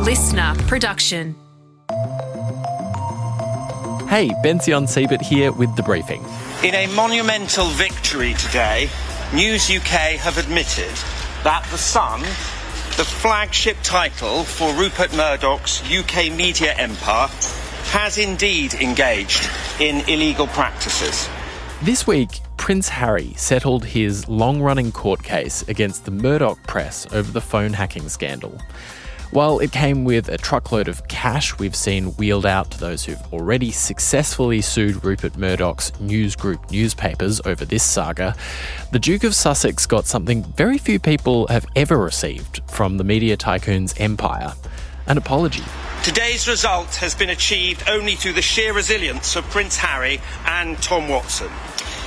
listener production. Hey, Bension Siebert here with the briefing. In a monumental victory today, News UK have admitted that The Sun, the flagship title for Rupert Murdoch's UK media empire, has indeed engaged in illegal practices. This week, Prince Harry settled his long-running court case against the Murdoch press over the phone hacking scandal. While it came with a truckload of cash we've seen wheeled out to those who've already successfully sued Rupert Murdoch's news group newspapers over this saga, the Duke of Sussex got something very few people have ever received from the media tycoon's empire: an apology. Today's result has been achieved only through the sheer resilience of Prince Harry and Tom Watson.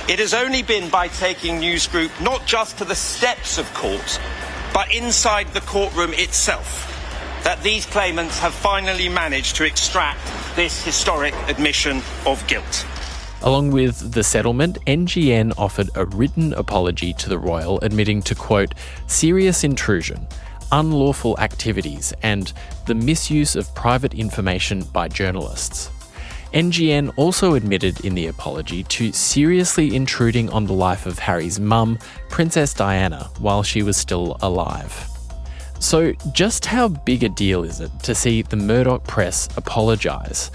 It has only been by taking News Group not just to the steps of court, but inside the courtroom itself, that these claimants have finally managed to extract this historic admission of guilt. Along with the settlement, NGN offered a written apology to the Royal, admitting to, quote, serious intrusion, unlawful activities, and the misuse of private information by journalists. NGN also admitted in the apology to seriously intruding on the life of Harry's mum, Princess Diana, while she was still alive. So just how big a deal is it to see the Murdoch press apologise?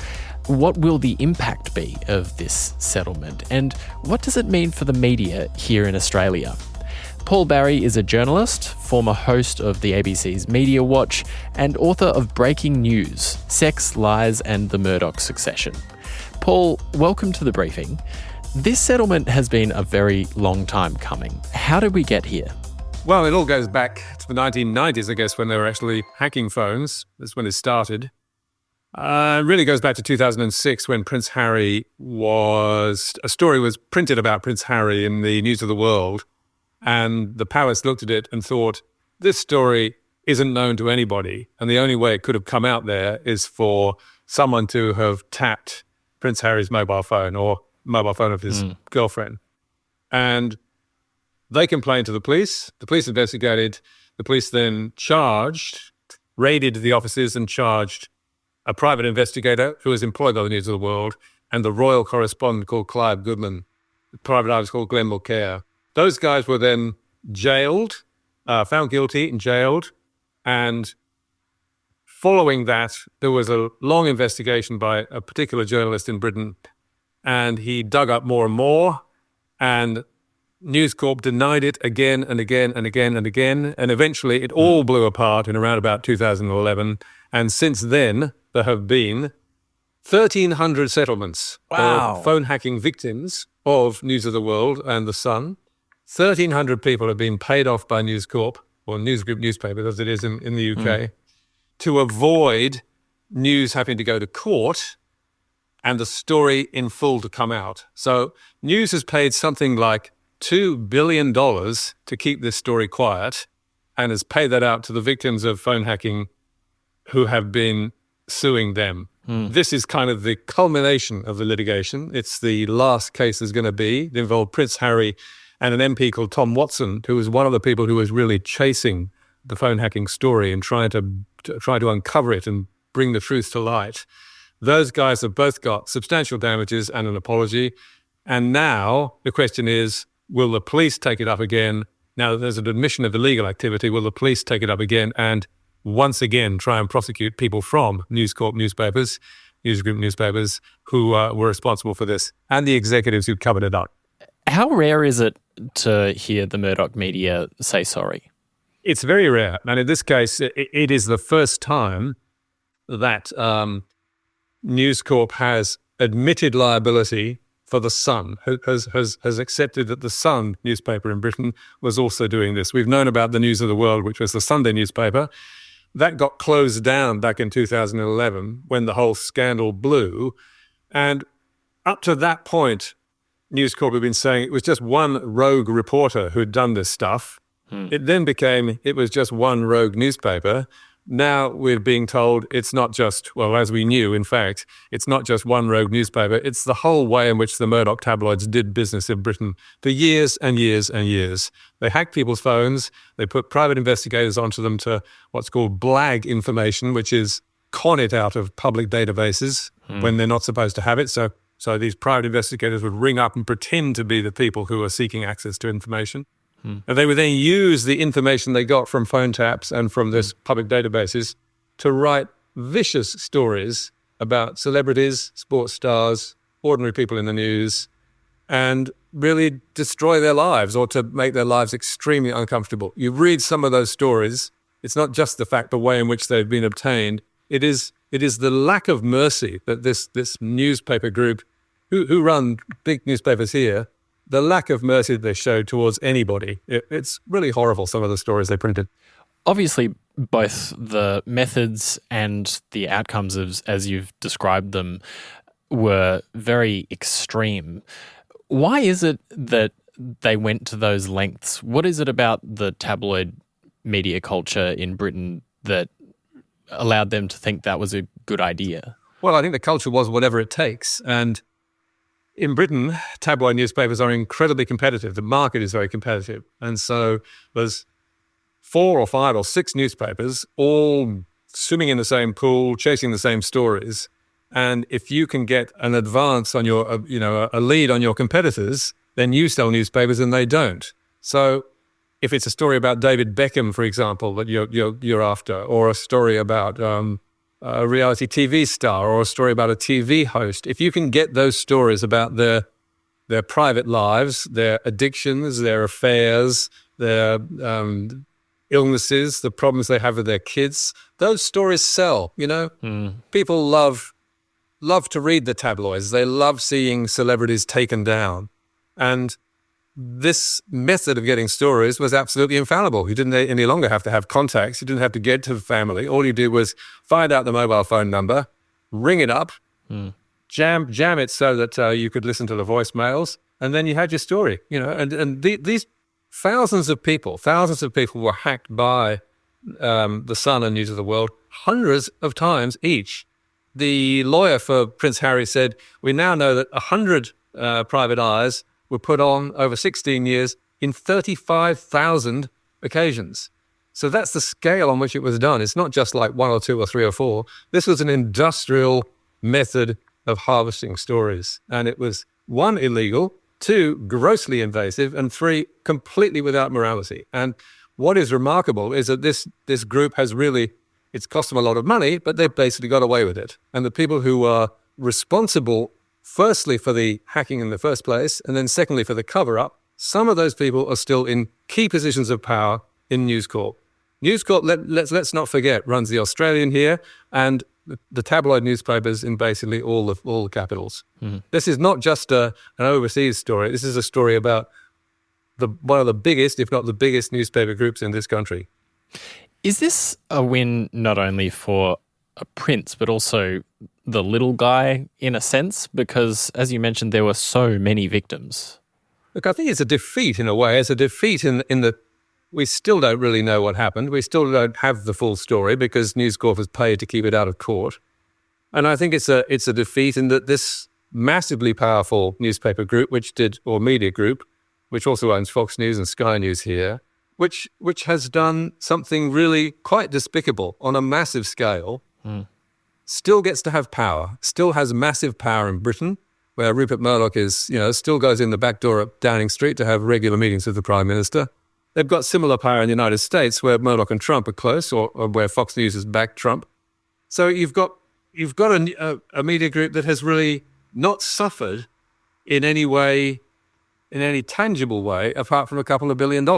What will the impact be of this settlement? And what does it mean for the media here in Australia? Paul Barry is a journalist, former host of the ABC's Media Watch, and author of Breaking News: Sex, Lies and the Murdoch Succession. Paul, welcome to the briefing. This settlement has been a very long time coming. How did we get here? Well, it all goes back to the 1990s, I guess, when they were actually hacking phones. That's when it started. It really goes back to 2006 when Prince Harry a story was printed about Prince Harry in the News of the World. And the palace looked at it and thought, this story isn't known to anybody. And the only way it could have come out there is for someone to have tapped Prince Harry's mobile phone or mobile phone of his girlfriend. And they complained to the police. The police investigated. The police then raided the offices and charged a private investigator who was employed by the News of the World and the royal correspondent called Clive Goodman, the private eye was called Glenn Mulcair. Those guys were then jailed, found guilty and jailed. And following that, there was a long investigation by a particular journalist in Britain, and he dug up more and more, and News Corp denied it again and again and again and again, and eventually it all blew apart in around about 2011. And since then, there have been 1,300 settlements of phone hacking victims of News of the World and The Sun. 1,300 people have been paid off by News Corp, or News Group newspaper, as it is in the UK, to avoid news having to go to court and the story in full to come out. So News has paid something like $2 billion to keep this story quiet and has paid that out to the victims of phone hacking who have been suing them. This is kind of the culmination of the litigation. It's the last case there's going to be. It involved Prince Harry and an MP called Tom Watson, who was one of the people who was really chasing the phone hacking story and trying to uncover it and bring the truth to light. Those guys have both got substantial damages and an apology. And now the question is, will the police take it up again? Now that there's an admission of illegal activity, will the police take it up again and once again try and prosecute people from News Corp newspapers, News Group newspapers, who were responsible for this, and the executives who covered it up? How rare is it to hear the Murdoch media say sorry? It's very rare. And in this case, it is the first time that News Corp has admitted liability for The Sun, has accepted that The Sun newspaper in Britain was also doing this. We've known about the News of the World, which was the Sunday newspaper. That got closed down back in 2011 when the whole scandal blew. And up to that point, News Corp had been saying it was just one rogue reporter who'd done this stuff. It then became, it was just one rogue newspaper. now we're being told it's not just, well, as we knew, in fact, it's not just one rogue newspaper. It's the whole way in which the Murdoch tabloids did business in Britain for years and years and years. They hacked people's phones. They put private investigators onto them to what's called blag information, which is con it out of public databases when they're not supposed to have it. So these private investigators would ring up and pretend to be the people who are seeking access to information. And they would then use the information they got from phone taps and from this public databases to write vicious stories about celebrities, sports stars, ordinary people in the news, and really destroy their lives or to make their lives extremely uncomfortable. You read some of those stories, it's not just the fact, the way in which they've been obtained. It is the lack of mercy that this newspaper group, who run big newspapers here, the lack of mercy they showed towards anybody. It's really horrible, some of the stories they printed. Obviously, both the methods and the outcomes, as you've described them, were very extreme. Why is it that they went to those lengths? What is it about the tabloid media culture in Britain that allowed them to think that was a good idea? Well, I think the culture was whatever it takes. And in Britain, tabloid newspapers are incredibly competitive. The market is very competitive. And so there's 4 or 5 or 6 newspapers all swimming in the same pool, chasing the same stories. And if you can get an advance on your, a lead on your competitors, then you sell newspapers and they don't. So if it's a story about David Beckham, for example, that you're after, or a story about a reality TV star, or a story about a TV host, if you can get those stories about their private lives, their addictions, their affairs, their illnesses, the problems they have with their kids, those stories sell. People love to read the tabloids. They love seeing celebrities taken down, and this method of getting stories was absolutely infallible. You didn't any longer have to have contacts. You didn't have to get to the family. All you did was find out the mobile phone number, ring it up, jam it so that you could listen to the voicemails, and then you had your story. These thousands of people were hacked by the Sun and News of the World hundreds of times each. The lawyer for Prince Harry said, we now know that 100 private eyes were put on over 16 years in 35,000 occasions. So that's the scale on which it was done. It's not just like 1 or 2 or 3 or 4. This was an industrial method of harvesting stories. And it was 1, illegal, 2, grossly invasive, and 3, completely without morality. And what is remarkable is that this group has really, it's cost them a lot of money, but they've basically got away with it. And the people who are responsible, firstly, for the hacking in the first place, and then secondly, for the cover-up, some of those people are still in key positions of power in News Corp. News Corp, let's not forget, runs the Australian here and the tabloid newspapers in basically all the capitals. This is not just an overseas story. This is a story about one of the biggest, if not the biggest, newspaper groups in this country. Is this a win not only for a prince, but also the little guy in a sense? Because, as you mentioned, there were so many victims. Look, I think it's a defeat in a way. It's a defeat in the we still don't really know what happened. We still don't have the full story because News Corp was paid to keep it out of court. And I think it's a defeat in that this massively powerful newspaper group, or media group, which also owns Fox News and Sky News here, which has done something really quite despicable on a massive scale, still gets to have power, still has massive power in Britain, where Rupert Murdoch still goes in the back door at Downing Street to have regular meetings with the Prime Minister. They've got similar power in the United States, where Murdoch and Trump are close, or where Fox News has backed Trump. So you've got a media group that has really not suffered in any way, in any tangible way, apart from a couple of $1 billion.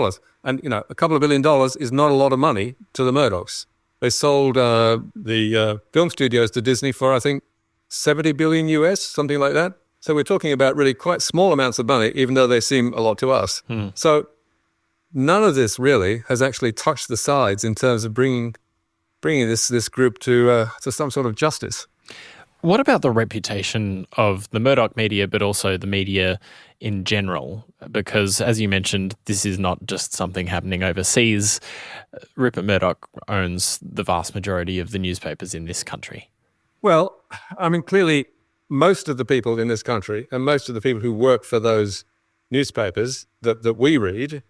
And, a couple of $1 billion is not a lot of money to the Murdochs. They sold the film studios to Disney for, I think, $70 billion US, something like that. So we're talking about really quite small amounts of money, even though they seem a lot to us. So none of this really has actually touched the sides in terms of bringing this group to some sort of justice. What about the reputation of the Murdoch media, but also the media in general? Because, as you mentioned, this is not just something happening overseas. Rupert Murdoch owns the vast majority of the newspapers in this country. Well, I mean, clearly, most of the people in this country and most of the people who work for those newspapers that we read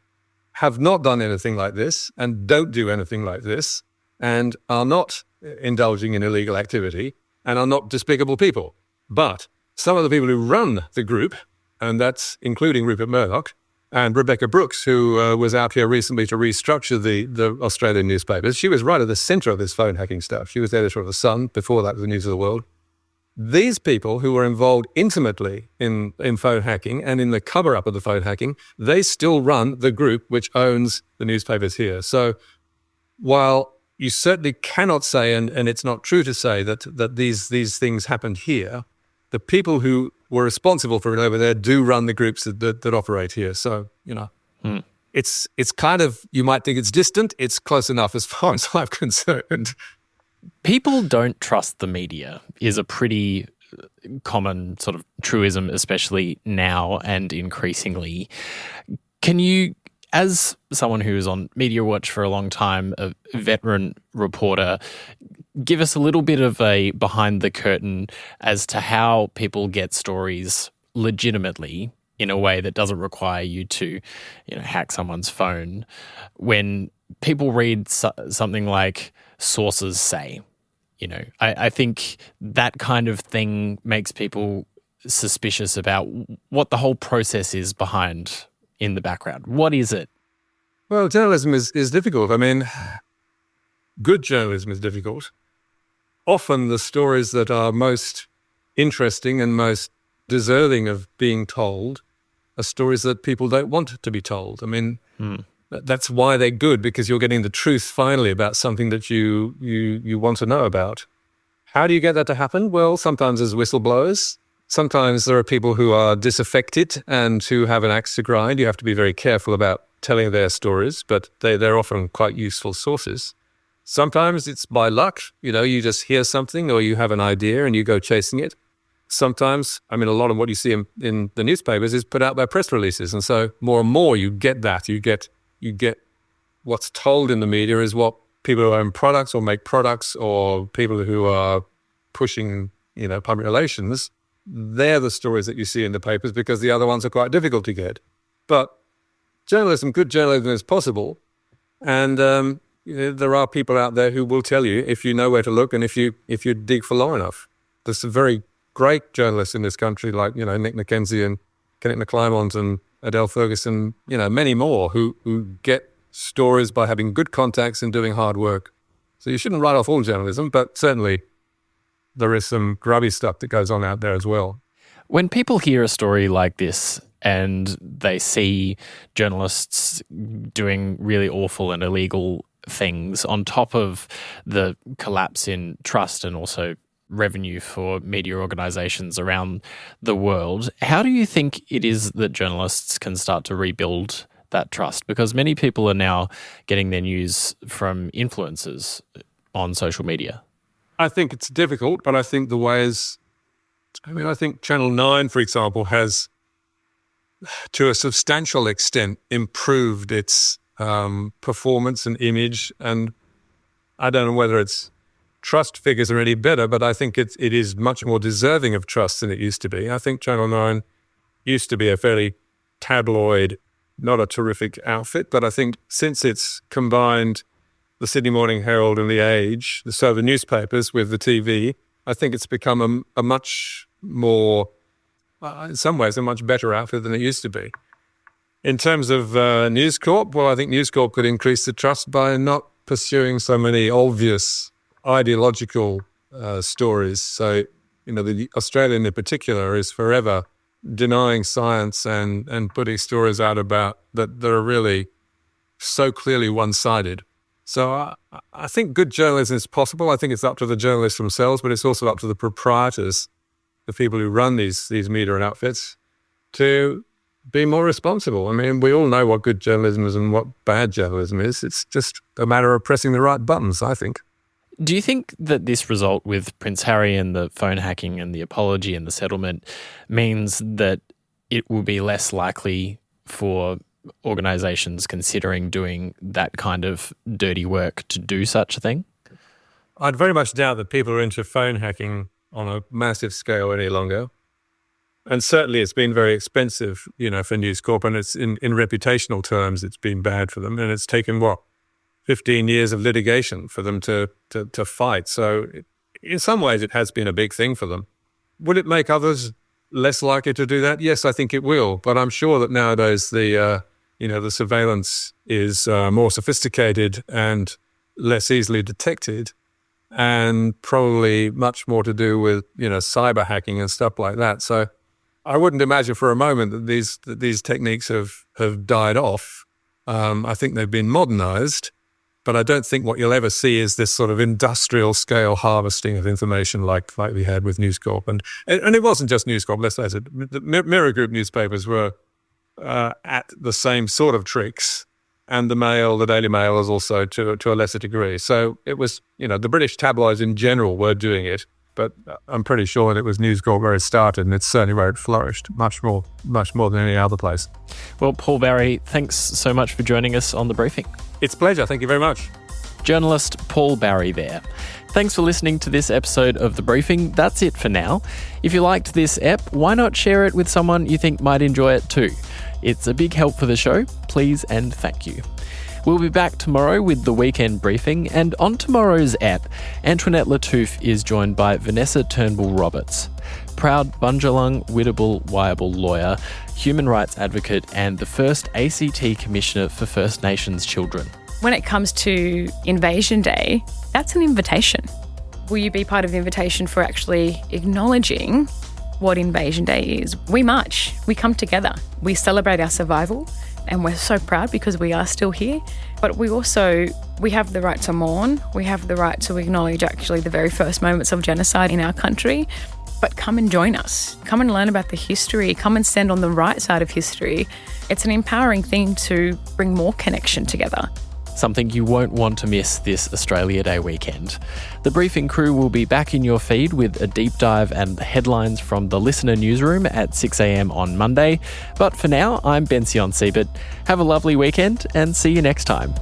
have not done anything like this and don't do anything like this and are not indulging in illegal activity and are not despicable people. But some of the people who run the group, and that's including Rupert Murdoch and Rebecca Brooks, who was out here recently to restructure the Australian newspapers. She was right at the centre of this phone hacking stuff. She was the editor of The Sun. Before that was the News of the World. These people who were involved intimately in phone hacking and in the cover-up of the phone hacking, they still run the group which owns the newspapers here. So while you certainly cannot say, and it's not true to say, that these things happened here, the people who were responsible for it over there do run the groups that operate here. So, it's kind of, you might think it's distant, it's close enough as far as I'm concerned. People don't trust the media is a pretty common sort of truism, especially now and increasingly. Can you, as someone who is on Media Watch for a long time, a veteran reporter, give us a little bit of a behind the curtain as to how people get stories legitimately in a way that doesn't require you to, hack someone's phone? When people read something like sources say, I think that kind of thing makes people suspicious about what the whole process is behind in the background. What is it? Well, journalism is difficult. I mean, good journalism is difficult. Often the stories that are most interesting and most deserving of being told are stories that people don't want to be told. I mean, that's why they're good, because you're getting the truth finally about something that you want to know about. How do you get that to happen? Well, sometimes there's whistleblowers. Sometimes there are people who are disaffected and who have an axe to grind. You have to be very careful about telling their stories, but they're often quite useful sources. Sometimes it's by luck. You just hear something or you have an idea and you go chasing it. Sometimes, a lot of what you see in the newspapers is put out by press releases. And so more and more you get that. You get what's told in the media is what people who own products or make products or people who are pushing, public relations, they're the stories that you see in the papers because the other ones are quite difficult to get. But good journalism is possible. And there are people out there who will tell you if you know where to look and if you dig for long enough. There's some very great journalists in this country like, Nick McKenzie and Kenneth McClymont and Adele Ferguson, many more who get stories by having good contacts and doing hard work. So you shouldn't write off all journalism, but certainly there is some grubby stuff that goes on out there as well. When people hear a story like this and they see journalists doing really awful and illegal things on top of the collapse in trust and also revenue for media organisations around the world, how do you think it is that journalists can start to rebuild that trust? Because many people are now getting their news from influencers on social media. I think it's difficult, but I think the ways... I think Channel 9, for example, has, to a substantial extent, improved its performance and image. And I don't know whether its trust figures are any better, but I think it is much more deserving of trust than it used to be. I think Channel 9 used to be a fairly tabloid, not a terrific outfit, but I think since it's combined the Sydney Morning Herald and the Age, so the newspapers with the TV, I think it's become a much more, in some ways, a much better outfit than it used to be. In terms of News Corp, well, I think News Corp could increase the trust by not pursuing so many obvious ideological stories. So, the Australian in particular is forever denying science and putting stories out about that are really so clearly one-sided. So I think good journalism is possible. I think it's up to the journalists themselves, but it's also up to the proprietors, the people who run these media and outfits, to be more responsible. We all know what good journalism is and what bad journalism is. It's just a matter of pressing the right buttons, I think. Do you think that this result with Prince Harry and the phone hacking and the apology and the settlement means that it will be less likely for organisations considering doing that kind of dirty work to do such a thing? I'd very much doubt that people are into phone hacking on a massive scale any longer. And certainly it's been very expensive, for News Corp, and it's in reputational terms, it's been bad for them. And it's taken, 15 years of litigation for them to fight. So in some ways it has been a big thing for them. Will it make others less likely to do that? Yes, I think it will. But I'm sure that nowadays the surveillance is more sophisticated and less easily detected, and probably much more to do with, cyber hacking and stuff like that. So I wouldn't imagine for a moment that these techniques have died off. I think they've been modernized. But I don't think what you'll ever see is this sort of industrial scale harvesting of information like we had with News Corp. And it wasn't just News Corp, let's face it. The Mirror Group newspapers were at the same sort of tricks, and the Mail, the Daily Mail, was also to a lesser degree. So it was, the British tabloids in general were doing it, but I'm pretty sure that it was News Corp where it started, and it's certainly where it flourished, much more than any other place. Well, Paul Barry, thanks so much for joining us on The Briefing. It's a pleasure. Thank you very much. Journalist Paul Barry there. Thanks for listening to this episode of The Briefing. That's it for now. If you liked this ep, why not share it with someone you think might enjoy it too? It's a big help for the show. Please and thank you. We'll be back tomorrow with the Weekend Briefing, and on tomorrow's ep, Antoinette Lattouf is joined by Vanessa Turnbull-Roberts, proud Bundjalung Widable Wyable lawyer, human rights advocate, and the first ACT Commissioner for First Nations Children. When it comes to Invasion Day, that's an invitation. Will you be part of the invitation for actually acknowledging what Invasion Day is? We march, we come together, we celebrate our survival, and we're so proud because we are still here. But we have the right to mourn, we have the right to acknowledge actually the very first moments of genocide in our country. But come and join us. Come and learn about the history. Come and stand on the right side of history. It's an empowering thing to bring more connection together. Something you won't want to miss this Australia Day weekend. The Briefing crew will be back in your feed with a deep dive and headlines from the Listener newsroom at 6 a.m. on Monday. But for now, I'm Bension Siebert. Have a lovely weekend and see you next time.